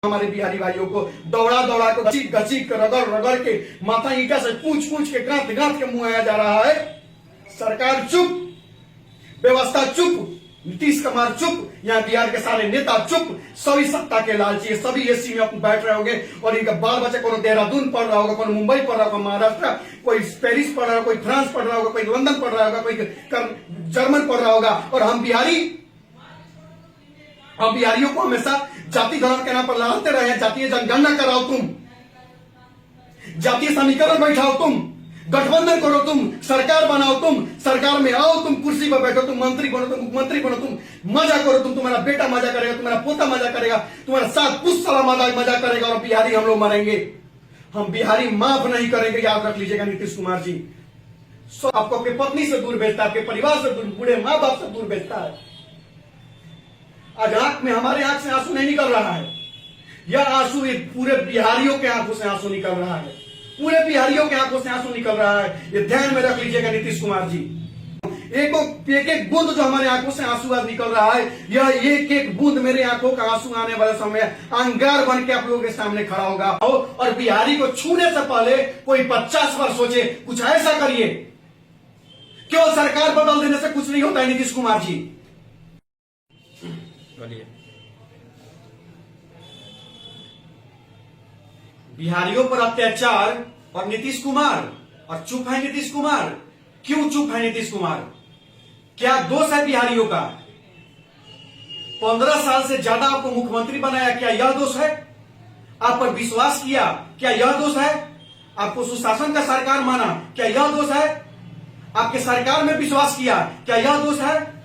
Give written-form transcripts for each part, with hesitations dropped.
हमारे बिहारी भाइयों को दौड़ा दौड़ा के घसीट घसीट के रगड़ रगड़ के माथा ईटा से पूछ पूछ के गांठ गांठ के मुआया जा रहा है। सरकार चुप, व्यवस्था चुप, नीतीश कुमार चुप, यहाँ बिहार के सारे नेता चुप, सभी सत्ता के लालची, सभी एसी में अपने बैठ रहे होंगे और इनका बाल बच्चे को देहरादून पढ़ रहा होगा, कोई मुंबई पढ़ रहा होगा, महाराष्ट्र, कोई पेरिस पढ़ रहा होगा, कोई फ्रांस पढ़ रहा होगा, कोई लंदन पढ़ रहा होगा, कोई जर्मन पढ़ रहा होगा। और हम बिहारियों को हमेशा जाति धर्म के नाम पर लड़ाते रहे। जातीय जनगणना कराओ तुम, जातीय समीकरण बैठाओ तुम, गठबंधन करो तुम, सरकार बनाओ तुम, सरकार में आओ तुम, कुर्सी पर बैठो तुम, मंत्री बनो तुम, मुख्यमंत्री बनो तुम, मजा करो तुम, तुम्हारा बेटा मजा करेगा, तुम्हारा पोता मजा करेगा, तुम्हारा साथ पुष्ट साला मजा करेगा और बिहारी हम लोग मरेंगे। हम बिहारी माफ नहीं करेंगे, याद रख लीजिएगा नीतीश कुमार जी। आपको अपनी पत्नी से दूर भेजता है, आपके परिवार से दूर, बूढ़े माँ बाप से दूर भेजता है। आज आंख में हमारे आंख से आंसू नहीं निकल रहा है, यह आंसू पूरे बिहारियों के आंखों से आंसू निकल रहा है, पूरे बिहारियों के आंखों से आंसू निकल रहा है। ये ध्यान में रख लीजिएगा नीतीश कुमार जी। एक एक बूंद जो हमारे आंखों से आंसू आज निकल रहा है, यह एक एक बूंद मेरे आंखों का आंसू आने वाले समय अंगार बन के आप लोगों के सामने खड़ा होगा। और बिहारी को छूने से पहले कोई 50 बार सोचे, कुछ ऐसा करिए। क्यों सरकार बदल देने से कुछ नहीं होता है नीतीश कुमार जी? बिहारियों पर अत्याचार और नीतीश कुमार, और चुप है नीतीश कुमार। क्यों चुप है नीतीश कुमार? क्या दोष है बिहारियों का? 15 साल से ज्यादा आपको मुख्यमंत्री बनाया, क्या यह दोष है? आप पर विश्वास किया, क्या यह दोष है? आपको सुशासन का सरकार माना, क्या यह दोष है? आपके सरकार में विश्वास किया, क्या यह दोष है?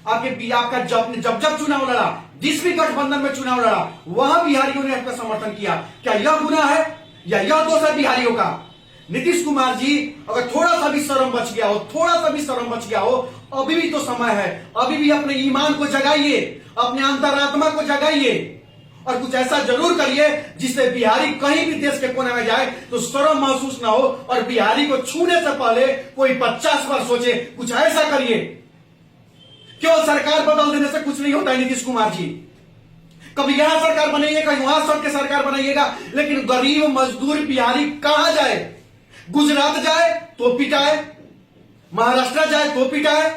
आपका जब चुनाव लड़ा, जिस भी गठबंधन में चुनाव लड़ा, वहां बिहारियों ने आपका समर्थन किया, क्या यह गुनाह है या यह दोष है बिहारियों का? नीतीश कुमार जी, अगर थोड़ा सा भी शर्म बच गया हो, थोड़ा सा भी शर्म बच गया हो, अभी भी तो समय है, अभी भी अपने ईमान को जगाइए, अपने अंतरात्मा को जगाइए और कुछ ऐसा जरूर करिए जिससे बिहारी कहीं भी देश के कोने में जाए तो शर्म महसूस ना हो और बिहारी को छूने से पहले कोई 50 बार सोचे। कुछ ऐसा करिए। क्यों सरकार बदल देने से कुछ नहीं होता है नीतीश कुमार जी? कभी यहां सरकार बनाइएगा, वहां सबके सरकार बनाइएगा, लेकिन गरीब मजदूर बिहारी कहां जाए? गुजरात जाए तो पिटाए, महाराष्ट्र जाए तो पिटाए,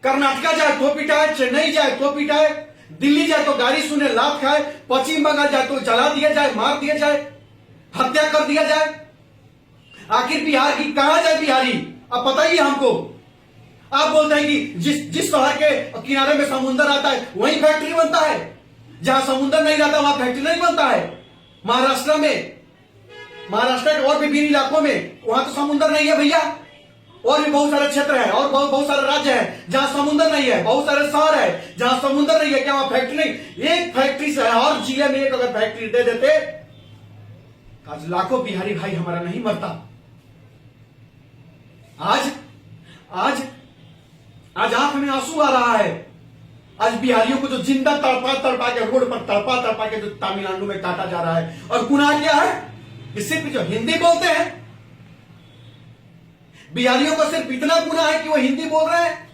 कर्नाटका जाए तो पिटाए, चेन्नई जाए तो पिटाए, दिल्ली जाए तो गाड़ी सुने लात खाए, पश्चिम बंगाल जाए तो जला दिया जाए, मार दिया जाए, हत्या कर दिया जाए। आखिर बिहार की कहां जाए बिहारी? अब बताइए हमको। आप बोलते हैं कि जिस शहर के किनारे में समुद्र आता है वहीं फैक्ट्री बनता है, जहां समुद्र नहीं रहता वहां फैक्ट्री नहीं बनता है। महाराष्ट्र के और भी विभिन्न इलाकों में वहां तो समुद्र नहीं है भैया, और भी बहुत सारे क्षेत्र है और बहुत सारे राज्य है जहां समुद्र नहीं है, बहुत सारे शहर है जहां समुद्र नहीं है, क्या वहां फैक्ट्री नहीं? एक फैक्ट्री से हर जिले में एक अगर फैक्ट्री दे देते, आज लाखों बिहारी भाई हमारा नहीं मरता। आज आंख में आंसू आ रहा है। आज बिहारियों को जो जिंदा तड़पा तड़पा के रोड पर तड़पा के जो तमिलनाडु में काटा जा रहा है, और गुनाह क्या है? कि सिर्फ जो हिंदी बोलते हैं, बिहारियों को सिर्फ इतना गुनाह है कि वो हिंदी बोल रहे हैं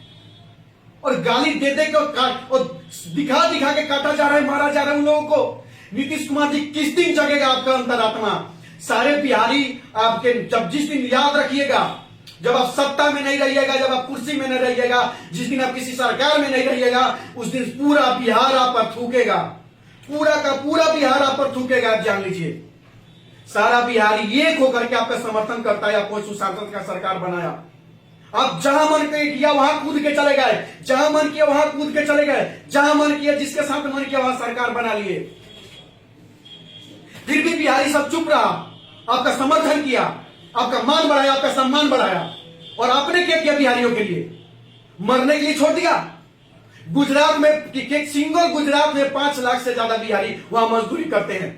और गाली दे दे के और दिखा दिखा के काटा जा रहा है, मारा जा रहा है उन लोगों को। नीतीश कुमार जी, किस दिन जगेगा आपका अंतरात्मा? सारे बिहारी आपके जिस दिन याद रखिएगा, जब आप सत्ता में नहीं रहिएगा, जब आप कुर्सी में नहीं रहिएगा, जिस दिन आप किसी सरकार में नहीं रहिएगा, उस दिन पूरा बिहार आप पर थूकेगा, पूरा का पूरा बिहार आप पर थूकेगा। आप जान लीजिए, सारा बिहारी एक होकर के आपका समर्थन करता है। आपको सुशासन का सरकार बनाया, आप जहां मन किया वहां कूद के चले गए, जहां मन किया वहां कूद के चले गए, जहां मन किया जिसके साथ मन किया वहां सरकार बना लिए। फिर भी बिहारी सब चुप रहा, आपका समर्थन किया, आपका मान बढ़ाया, आपका सम्मान बढ़ाया। और आपने क्या किया बिहारियों के लिए? मरने के लिए छोड़ दिया। गुजरात में सिंगल गुजरात में 5 लाख से ज्यादा बिहारी वहां मजदूरी करते हैं।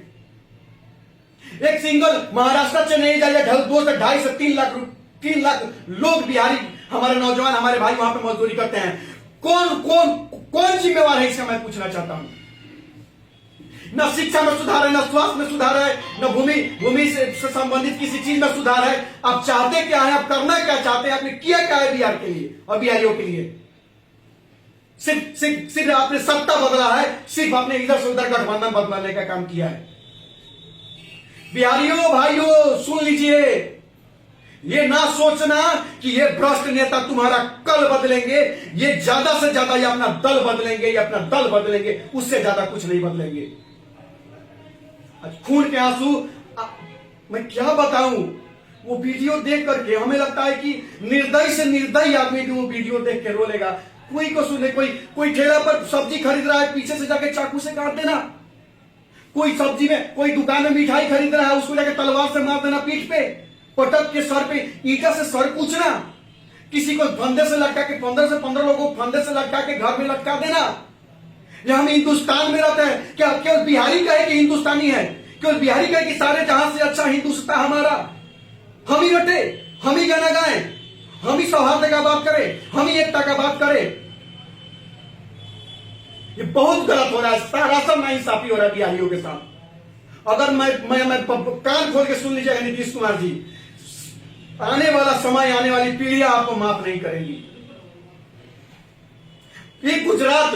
एक सिंगल महाराष्ट्र से नहीं जाइए, 2 से 2.5 से 3 लाख लोग बिहारी, हमारे नौजवान, हमारे भाई वहां पे मजदूरी करते हैं। कौन जिम्मेवार है, इसका मैं पूछना चाहता हूं। न शिक्षा में सुधार है, न स्वास्थ्य में सुधार है, न भूमि से संबंधित किसी चीज में सुधार है। आप चाहते क्या है? आप करना क्या चाहते हैं? आपने किया क्या है बिहार के लिए और बिहारियों के लिए? सिर्फ आपने सत्ता बदला है, सिर्फ आपने इधर से उधर गठबंधन बदलाने का काम किया है। बिहारियों भाइयों सुन लीजिए, ये ना सोचना कि ये भ्रष्ट नेता तुम्हारा कल बदलेंगे, ये ज्यादा से ज्यादा ये अपना दल बदलेंगे, ये अपना दल बदलेंगे, उससे ज्यादा कुछ नहीं बदलेंगे। खून के आंसू मैं क्या बताऊं, वो वीडियो देख करके हमें लगता है कि निर्दयी से निर्दयी आदमी भी वो वीडियो देख के रोलेगा। कोई को सुने, कोई ठेला पर सब्जी खरीद रहा है, पीछे से जाके चाकू से काट देना। कोई सब्जी में, कोई दुकान में मिठाई खरीद रहा है, उसको जाके तलवार से मार देना पीठ पे, पटक के सर पे ईंटा से सर कूचना, किसी को फंदे से लटका के 15 से 15 लोगों को फंदे से लटका के घर में लटका देना। ये हम हिंदुस्तान में रहते हैं क्या? केवल बिहारी कहे कि हिंदुस्तानी है, केवल बिहारी कहे कि सारे जहां से अच्छा हिंदुस्तान हमारा, हम ही रटे, हम ही गाना गाएं, हम ही सौहार्द का बात करें, हम ही एकता का बात करें। ये बहुत गलत हो रहा है, सरासर नाइंसाफी हो रहा है बिहारियों के साथ। अगर मैं कान खोल के सुन लीजिएगा नीतीश कुमार जी, आने वाला समय, आने वाली पीढ़ियां आपको माफ नहीं करेंगी। ये गुजरात,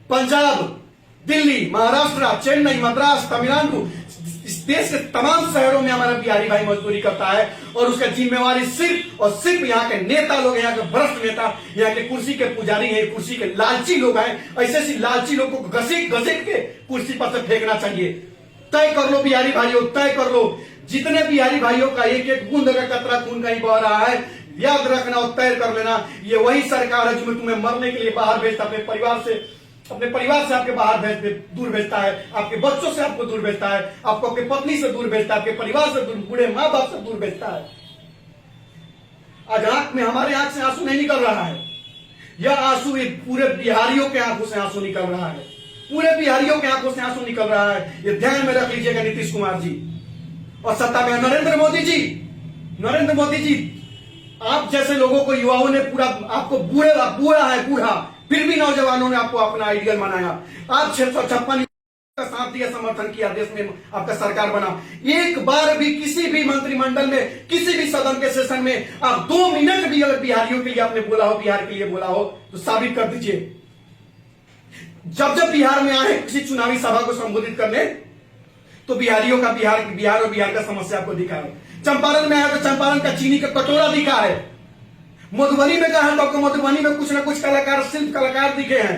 पंजाब, दिल्ली, महाराष्ट्र, चेन्नई, मद्रास, तमिलनाडु, इस देश के तमाम शहरों में हमारा बिहारी भाई मजदूरी करता है, और उसका जिम्मेवारी सिर्फ और सिर्फ यहाँ के नेता लोग, यहाँ के भ्रष्ट नेता, यहाँ के कुर्सी के पुजारी हैं, कुर्सी के लालची लोग हैं। ऐसे लालची लोगों को घसीट के कुर्सी पर से फेंकना चाहिए। तय कर लो बिहारी भाइयों, तय कर लो, जितने बिहारी भाइयों का एक एक बूंद का कतरा खून कहीं बह रहा है, याद रखना और तय कर लेना, ये वही सरकार है जो तुम्हें मरने के लिए बाहर भेजता, अपने परिवार से आपके बाहर दूर भेजता है, आपके बच्चों से आपको दूर भेजता है, आपको अपनी पत्नी से दूर भेजता है, आपके परिवार से दूर, बूढ़े माँ बाप से दूर भेजता है। आज हमारे आंख से आंसू नहीं निकल रहा है, यह आंसू पूरे बिहारियों के आंखों से आंसू निकल रहा है, पूरे बिहारियों के आंखों से आंसू निकल रहा है। ये ध्यान में रख लीजिएगा नीतीश कुमार जी। और सत्ता में नरेंद्र मोदी जी, आप जैसे लोगों को, युवाओं ने पूरा आपको बूढ़ा फिर भी नौजवानों ने आपको अपना आइडियल बनाया। आप 656 का साथ दिया, समर्थन किया, देश में आपका सरकार बना। एक बार भी किसी भी मंत्रिमंडल में, किसी भी सदन के सेशन में आप 2 मिनट भी अगर बिहारियों के लिए आपने बोला हो, बिहार के लिए बोला हो, तो साबित कर दीजिए। जब बिहार में आए किसी चुनावी सभा को संबोधित करने, तो बिहारियों का बिहार और बिहार का समस्या आपको दिखा है। चंपारण में आया तो चंपारण का चीनी का कटोरा दिखा है। मधुबनी में कहा तो आपको मधुबनी में कुछ ना कुछ कलाकार, शिल्प कलाकार दिखे हैं।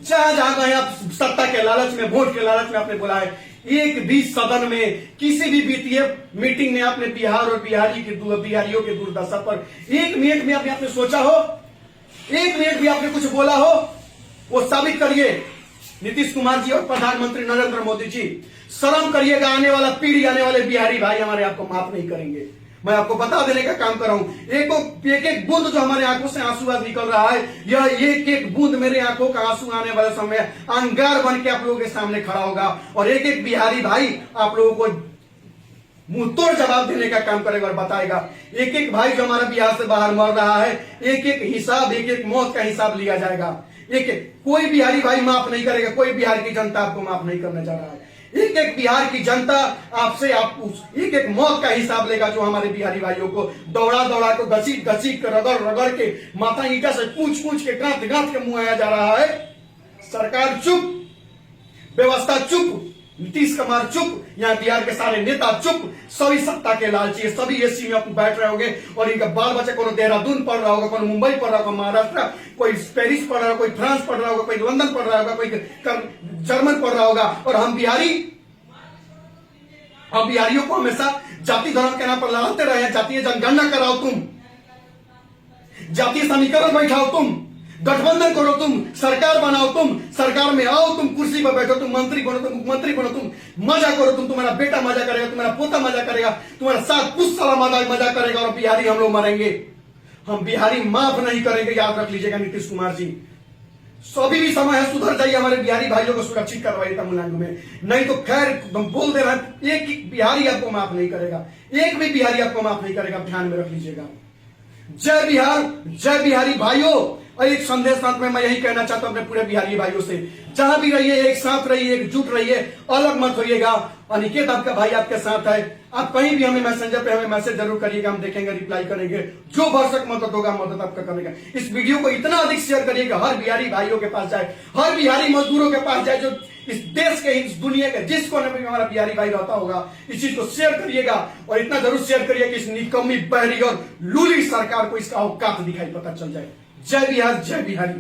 जहां जहां गए आप सत्ता के लालच में, वोट के लालच में आपने बोला है। एक भी सदन में, किसी भी वित्तीय मीटिंग में आपने बिहार और बिहारियों के दुर्दशा पर 1 मिनट में आपने सोचा हो, 1 मिनट भी आपने कुछ बोला हो, वो साबित करिए। नीतीश कुमार जी और प्रधानमंत्री नरेंद्र मोदी जी, शर्म करिएगा। आने वाला पीढ़ी, आने वाले बिहारी भाई हमारे आपको माफ नहीं करेंगे। मैं आपको बता देने का काम कर रहा हूं। एक एक बूंद जो हमारे आंखों से आंसू आज निकल रहा है, यह एक एक बूंद मेरे आंखों का आंसू आने वाले समय अंगार बन के आप लोगों के सामने खड़ा होगा, और एक एक बिहारी भाई आप लोगों को मुंह तोड़ जवाब देने का काम करेगा और बताएगा। एक एक भाई जो हमारा बिहार से बाहर मर रहा है, एक एक हिसाब, एक एक मौत का हिसाब लिया जाएगा। कोई बिहारी भाई माफ नहीं करेगा, कोई बिहार की जनता आपको माफ नहीं करने जा रहा है। एक एक बिहार की जनता आपसे एक एक मौत का हिसाब लेगा, जो हमारे बिहारी भाइयों को दौड़ा को घसीट कर, रगड़ के, माथा ईंटा से पूछ के, गांठ के मुंह आया जा रहा है। सरकार चुप, व्यवस्था चुप, नीतीश कुमार चुप, यहाँ बिहार के सारे नेता चुप, सभी सत्ता के लालची, सभी एसी में आप बैठ रहे होंगे, और इनका बाल बच्चा को देहरादून पढ़ रहा होगा, कोई मुंबई पढ़ रहा होगा, महाराष्ट्र, कोई पेरिस पढ़ रहा होगा, कोई फ्रांस पढ़ रहा होगा, कोई लंदन पढ़ रहा होगा, कोई जर्मन पढ़ रहा होगा। और हम बिहारियों को हमेशा जाति धर्म के नाम पर लड़ाते रहे हैं। जातीय जनगणना कराओ तुम, जातीय समीकरण बैठाओ तुम, गठबंधन करो तुम, सरकार बनाओ तुम, सरकार में आओ तुम, कुर्सी पर बैठो तुम, मंत्री बनो तुम, मुख्यमंत्री बनो तुम, मजा करो तुम, तुम्हारा बेटा मजा करेगा, तुम्हारा पोता मजा करेगा, तुम्हारा 7 पुश्त मजा करेगा, और बिहारी हम लोग मरेंगे। हम बिहारी माफ नहीं करेंगे, याद रख लीजिएगा नीतीश कुमार जी। अभी भी समय है, सुधर जाइए, हमारे बिहारी भाइयों को सुरक्षित करवाइए तमिलनाडु में, नहीं तो खैर हम बोल दे रहे हैं, एक बिहारी आपको माफ नहीं करेगा, एक भी बिहारी आपको माफ नहीं करेगा, ध्यान में रख लीजिएगा। जय बिहार, जय बिहारी भाइयों। और एक संदेश अंत में मैं यही कहना चाहता हूं अपने पूरे बिहारी भाइयों से, जहां भी रहिए एक साथ रहिए, एकजुट रहिए, अलग मत होइएगा। अनिकेत आपका भाई आपके साथ है। आप कहीं भी हमें मैसेंजर पे हमें मैसेज जरूर करिएगा, हम देखेंगे, रिप्लाई करेंगे। जो भरसक मदद होगा मदद आपका करेगा। इस वीडियो को इतना अधिक शेयर करिएगा, हर बिहारी भाइयों के पास जाए, हर बिहारी मजदूरों के पास जाए, जो इस देश के, इस दुनिया के जिस कोने में हमारा बिहारी भाई रहता होगा, इस चीज को शेयर करिएगा। और इतना जरूर शेयर करिए कि इस निकम्मी, बहरी और लूली सरकार को इसका औकात दिखाई पता चल जाए। जय बिहार, जय बिहारी।